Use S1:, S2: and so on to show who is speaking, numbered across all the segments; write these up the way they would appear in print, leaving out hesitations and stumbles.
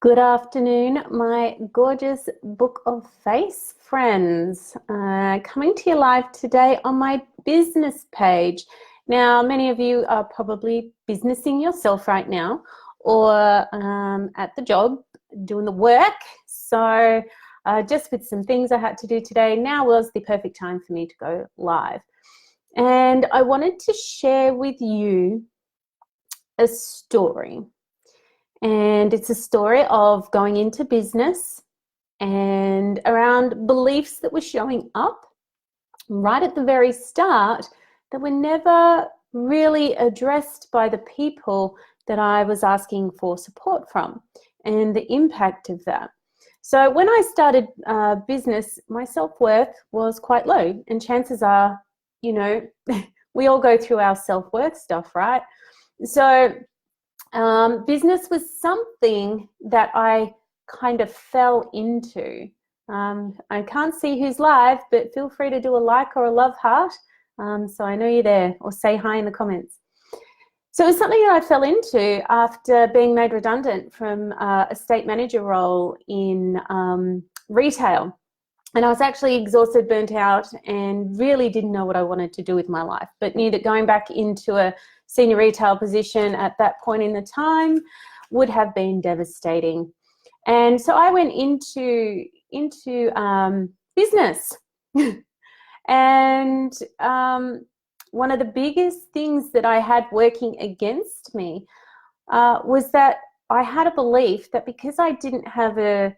S1: Good afternoon, my gorgeous Book of Face friends. Coming to you live today on my business page. Now, many of you are probably businessing yourself right now or at the job doing the work. So just with some things I had to do today, now was the perfect time for me to go live. And I wanted to share with you a story. And it's a story of going into business and around beliefs that were showing up right at the very start that were never really addressed by the people that I was asking for support from, and the impact of that. So when I started business, my self-worth was quite low, and chances are, we all go through our self-worth stuff, right? So business was something that I kind of fell into. I can't see who's live, but feel free to do a like or a love heart so I know you're there, or say hi in the comments. So it was something that I fell into after being made redundant from a estate manager role in retail. And I was actually exhausted, burnt out, and really didn't know what I wanted to do with my life, but knew that going back into a senior retail position at that point in the time would have been devastating. And so I went into business. And one of the biggest things that I had working against me was that I had a belief that because I didn't have a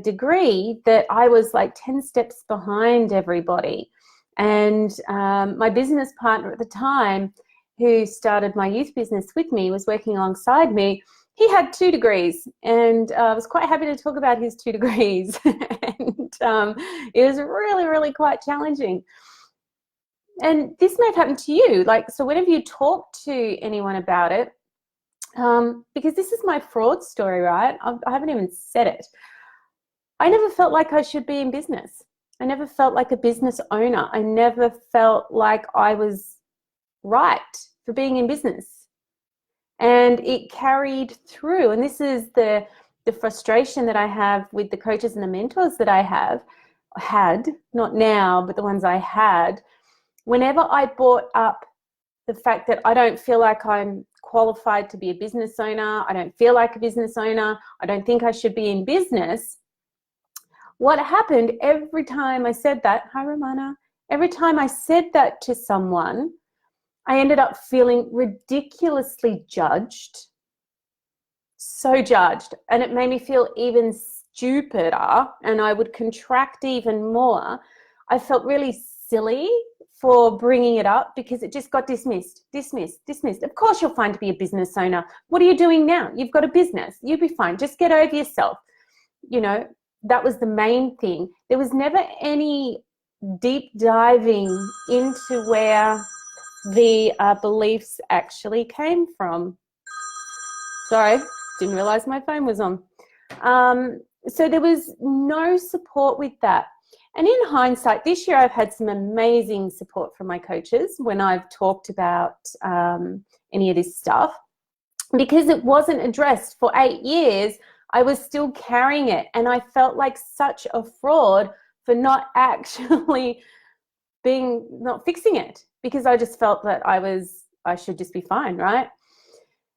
S1: degree, that I was like 10 steps behind everybody. And my business partner at the time, who started my youth business with me, was working alongside me. He had 2 degrees, and I was quite happy to talk about his 2 degrees. And it was really, really quite challenging. And this may have happened to you. So whenever you talk to anyone about it, because this is my fraud story, right? I haven't even said it. I never felt like I should be in business. I never felt like a business owner. I never felt like I was right for being in business. And it carried through. And this is the frustration that I have with the coaches and the mentors that I had, not now, but the ones I had. Whenever I brought up the fact that I don't feel like I'm qualified to be a business owner, I don't feel like a business owner, I don't think I should be in business, what happened every time I said that, hi Romana, every time I said that to someone, I ended up feeling ridiculously judged, so judged, and it made me feel even stupider, and I would contract even more. I felt really silly for bringing it up because it just got dismissed. Of course you're fine to be a business owner. What are you doing now? You've got a business. You'll be fine. Just get over yourself. That was the main thing. There was never any deep diving into where the beliefs actually came from. Sorry, didn't realize my phone was on. So there was no support with that. And in hindsight, this year I've had some amazing support from my coaches when I've talked about any of this stuff. Because it wasn't addressed for 8 years, I was still carrying it, and I felt like such a fraud for not actually not fixing it, because I just felt that I should just be fine, right?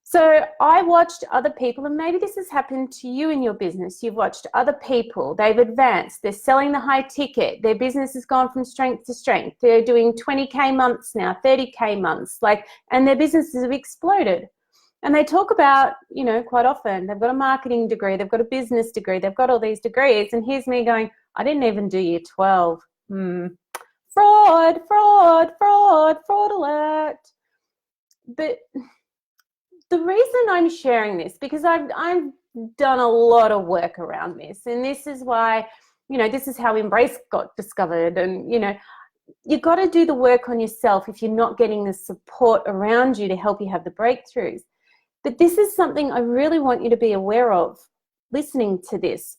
S1: So I watched other people, and maybe this has happened to you in your business. You've watched other people, they've advanced, they're selling the high ticket, their business has gone from strength to strength. They're doing 20K months now, 30K months, and their businesses have exploded. And they talk about, quite often, they've got a marketing degree, they've got a business degree, they've got all these degrees, and here's me going, I didn't even do year 12. Fraud, fraud, fraud, fraud alert. But the reason I'm sharing this, because I've done a lot of work around this, and this is why, this is how Embrace got discovered, and, you've got to do the work on yourself if you're not getting the support around you to help you have the breakthroughs. But this is something I really want you to be aware of listening to this.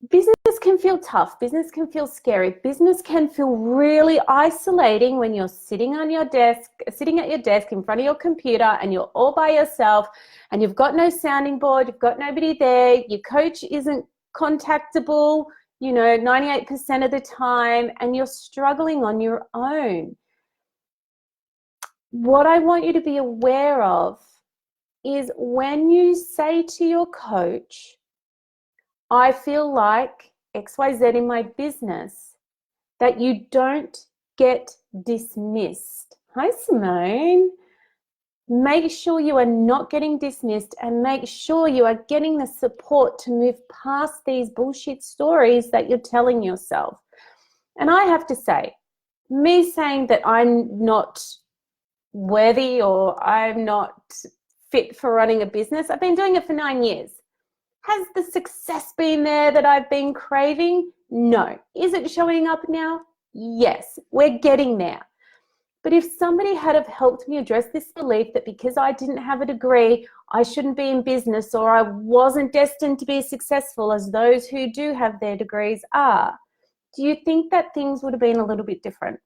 S1: Business business can feel tough. Business can feel scary. Business can feel really isolating when you're sitting at your desk in front of your computer and you're all by yourself and you've got no sounding board, you've got nobody there, your coach isn't contactable, 98% of the time, and you're struggling on your own. What I want you to be aware of is when you say to your coach, I feel like XYZ in my business, that you don't get dismissed. Hi, Simone. Make sure you are not getting dismissed and make sure you are getting the support to move past these bullshit stories that you're telling yourself. And I have to say, me saying that I'm not worthy or I'm not fit for running a business, I've been doing it for 9 years. Has the success been there that I've been craving? No. Is it showing up now? Yes, we're getting there. But if somebody had have helped me address this belief that because I didn't have a degree, I shouldn't be in business or I wasn't destined to be as successful as those who do have their degrees are, do you think that things would have been a little bit different?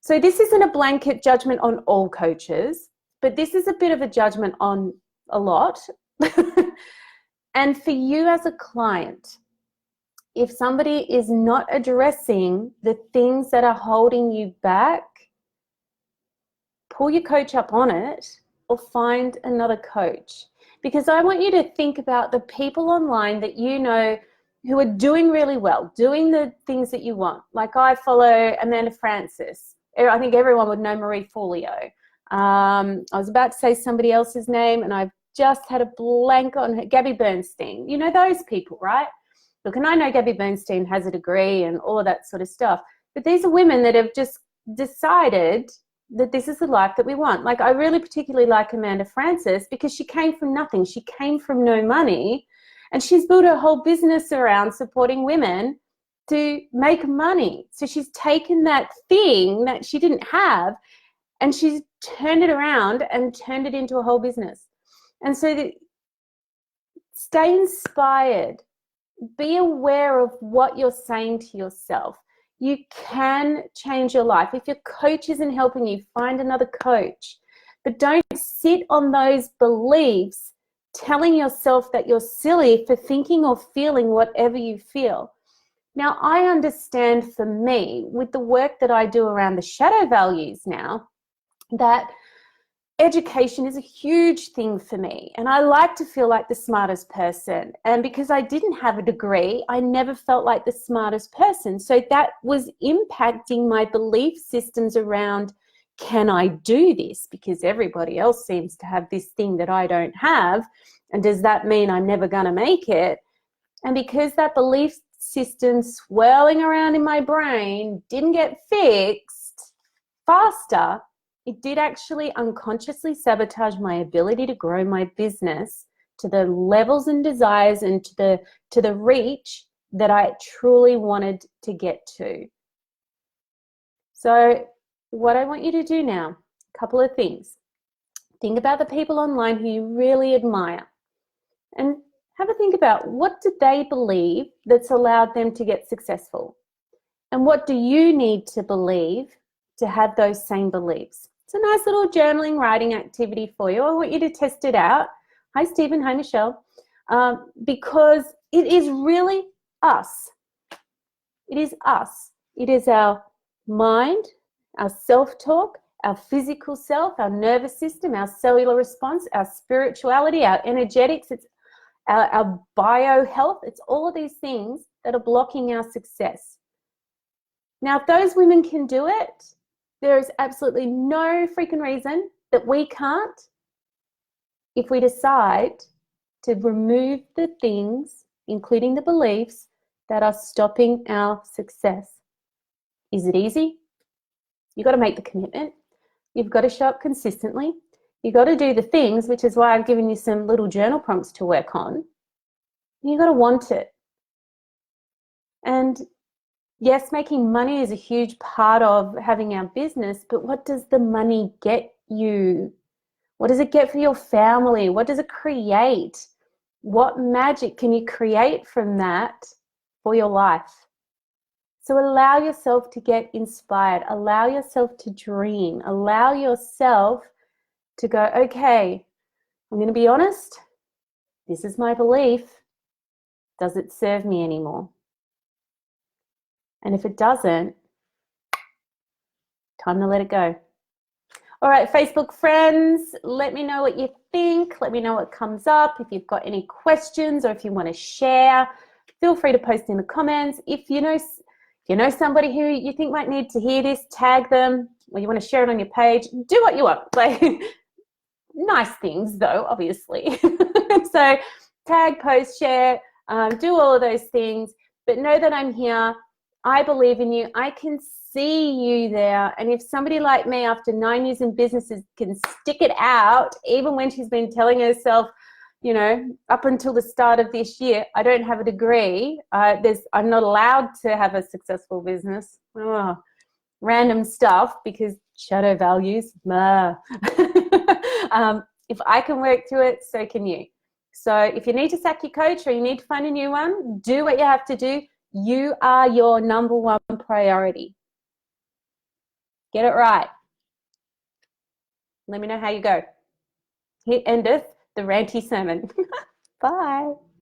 S1: So this isn't a blanket judgment on all coaches, but this is a bit of a judgment on a lot. And for you as a client, if somebody is not addressing the things that are holding you back, pull your coach up on it or find another coach. Because I want you to think about the people online that you know who are doing really well, doing the things that you want. Like I follow Amanda Frances. I think everyone would know Marie Forleo. I was about to say somebody else's name and I've just had a blank on her. Gabby Bernstein. You know those people, right? Look, and I know Gabby Bernstein has a degree and all of that sort of stuff. But these are women that have just decided that this is the life that we want. Like I really particularly like Amanda Frances because she came from nothing. She came from no money and she's built her whole business around supporting women to make money. So she's taken that thing that she didn't have and she's turned it around and turned it into a whole business. And so stay inspired. Be aware of what you're saying to yourself. You can change your life. If your coach isn't helping you, find another coach. But don't sit on those beliefs telling yourself that you're silly for thinking or feeling whatever you feel. Now, I understand for me, with the work that I do around the shadow values now, that education is a huge thing for me. And I like to feel like the smartest person. And because I didn't have a degree, I never felt like the smartest person. So that was impacting my belief systems around, can I do this? Because everybody else seems to have this thing that I don't have. And does that mean I'm never going to make it? And because that belief system swirling around in my brain didn't get fixed faster, it did actually unconsciously sabotage my ability to grow my business to the levels and desires and to the reach that I truly wanted to get to. So what I want you to do now, a couple of things. Think about the people online who you really admire and have a think about what do they believe that's allowed them to get successful? And what do you need to believe to have those same beliefs? It's a nice little journaling, writing activity for you. I want you to test it out. Hi, Stephen. Hi, Michelle. Because it is really us. It is us. It is our mind, our self-talk, our physical self, our nervous system, our cellular response, our spirituality, our energetics, it's our bio health. It's all of these things that are blocking our success. Now, if those women can do it, there is absolutely no freaking reason that we can't if we decide to remove the things, including the beliefs, that are stopping our success. Is it easy? You've got to make the commitment. You've got to show up consistently. You've got to do the things, which is why I've given you some little journal prompts to work on. You've got to want it. And yes, making money is a huge part of having our business, but what does the money get you? What does it get for your family? What does it create? What magic can you create from that for your life. So allow yourself to get inspired. Allow yourself to dream. Allow yourself to go, okay, I'm going to be honest. This is my belief. Does it serve me anymore? And if it doesn't, time to let it go. All right, Facebook friends, let me know what you think. Let me know what comes up. If you've got any questions or if you want to share, feel free to post in the comments. If you know somebody who you think might need to hear this, tag them, or you want to share it on your page. Do what you want. Like, nice things though, obviously. So tag, post, share, do all of those things, but know that I'm here. I believe in you. I can see you there. And if somebody like me after 9 years in businesses can stick it out, even when she's been telling herself, up until the start of this year, I don't have a degree. I'm not allowed to have a successful business. Oh, random stuff because shadow values. If I can work through it, so can you. So if you need to sack your coach or you need to find a new one, do what you have to do. You are your number one priority. Get it right. Let me know how you go. Here endeth the ranty sermon. Bye.